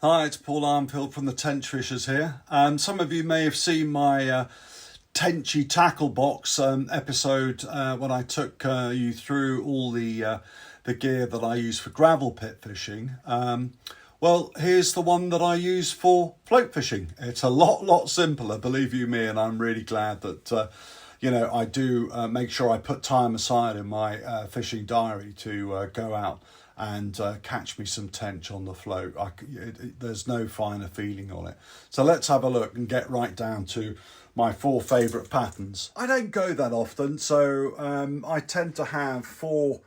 Hi, it's Paul Armfield from the Tenchfishers here. Some of you may have seen my Tenchy tackle box episode when I took you through all the gear that I use for gravel pit fishing. Well, here's the one that I use for float fishing. It's a lot simpler, believe you me, and I'm really glad that I do make sure I put time aside in my fishing diary to go out and catch me some tench on the float. There's no finer feeling on it. So let's have a look and get right down to my 4 favourite patterns. I don't go that often, so I tend to have 4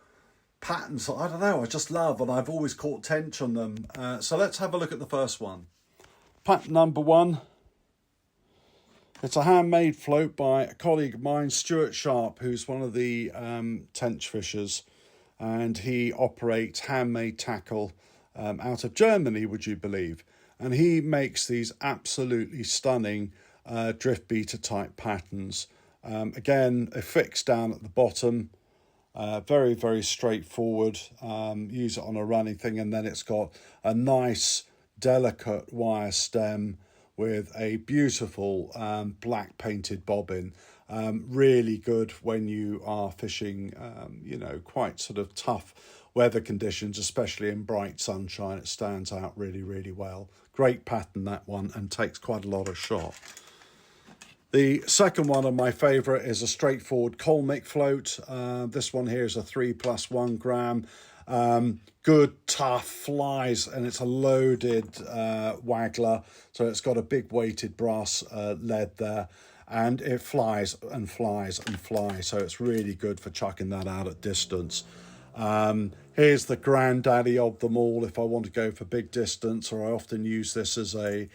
patterns that I just love, and I've always caught tench on them. So let's have a look at the first one. Pattern number 1. It's a handmade float by a colleague of mine, Stuart Sharp, who's one of the Tenchfishers, and he operates handmade tackle out of Germany, would you believe? And he makes these absolutely stunning drift beater type patterns. Again, affixed down at the bottom, very straightforward. Use it on a running thing, and then it's got a nice delicate wire stem with a beautiful black painted bobbin. Really good when you are fishing, quite sort of tough weather conditions, especially in bright sunshine. It stands out really well. Great pattern, that one, and takes quite a lot of shot. The second one of my favourite is a straightforward Colmic float. This one here is a 3+1 gram. Good, tough, flies, and it's a loaded waggler. So it's got a big weighted brass lead there. And it flies and flies and flies. So it's really good for chucking that out at distance. Here's the granddaddy of them all if I want to go for big distance, or I often use this as a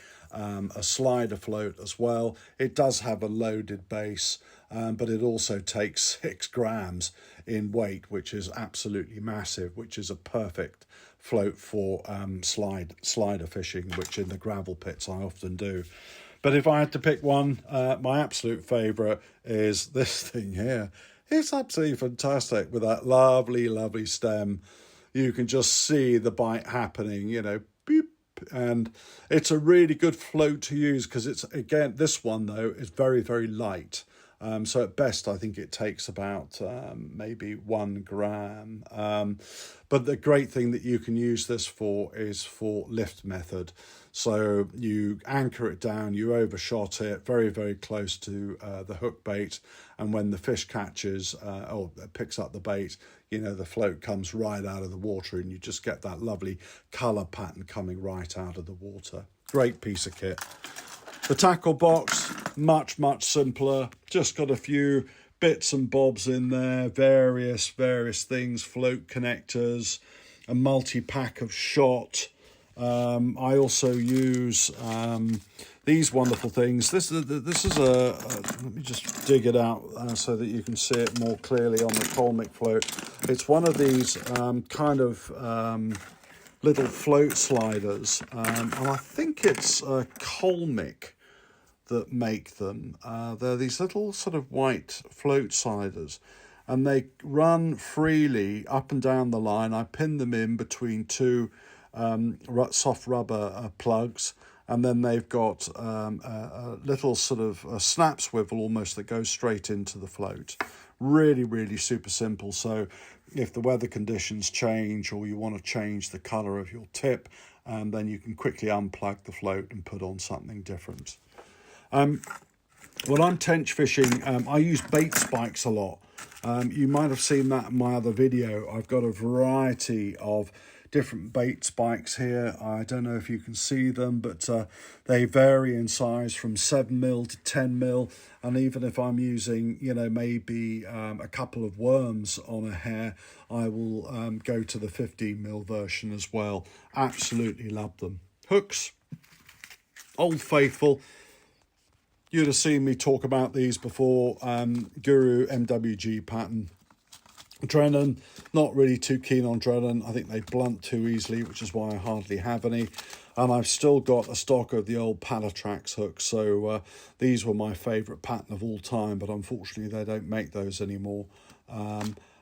slider float as well. It does have a loaded base, but it also takes 6 grams in weight, which is absolutely massive, which is a perfect float for slider fishing, which in the gravel pits I often do. But if I had to pick one, my absolute favourite is this thing here. It's absolutely fantastic with that lovely stem. You can just see the bite happening, beep. And it's a really good float to use because it's, again, this one though is very light. So at best, I think it takes about maybe 1 gram. But the great thing that you can use this for is for lift method. So you anchor it down, you overshot it very close to the hook bait. And when the fish catches or picks up the bait, the float comes right out of the water and you just get that lovely colour pattern coming right out of the water. Great piece of kit. The tackle box, much simpler. Just got a few bits and bobs in there, various things, float connectors, a multi-pack of shot. I also use these wonderful things. This is a let me just dig it out so that you can see it more clearly on the Colmic float. It's one of these little float sliders, and I think it's Colmic that make them. They're these little sort of white float sliders, and they run freely up and down the line. I pin them in between 2 soft rubber plugs, and then they've got a little sort of a snap swivel almost that goes straight into the float. Really super simple. So if the weather conditions change or you want to change the colour of your tip, then you can quickly unplug the float and put on something different. When I'm tench fishing, I use bait spikes a lot. You might have seen that in my other video. I've got a variety of different bait spikes here. I don't know if you can see them, but they vary in size from 7mm to 10mm. And even if I'm using, maybe a couple of worms on a hair, I will go to the 15mm version as well. Absolutely love them. Hooks, Old Faithful. You'd have seen me talk about these before. Guru MWG pattern. Drennan, not really too keen on Drennan. I think they blunt too easily, which is why I hardly have any. And I've still got a stock of the old Palatrax hooks. So these were my favourite pattern of all time, but unfortunately they don't make those anymore.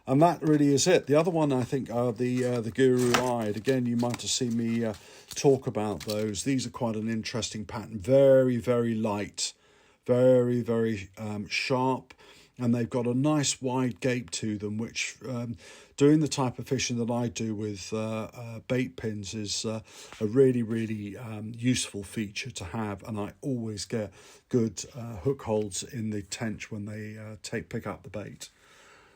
And that really is it. The other one, I think, are the Guru Eyed. Again, you might have seen me talk about those. These are quite an interesting pattern. Very, very light. Very, very sharp. And they've got a nice wide gape to them, which doing the type of fishing that I do with bait pins is a really, really useful feature to have. And I always get good hook holds in the tench when they pick up the bait.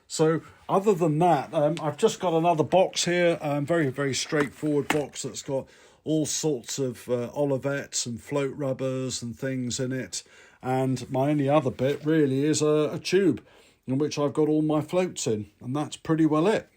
So other than that, I've just got another box here, very, very straightforward box that's got all sorts of olivettes and float rubbers and things in it. And my only other bit really is a tube in which I've got all my floats in, and that's pretty well it.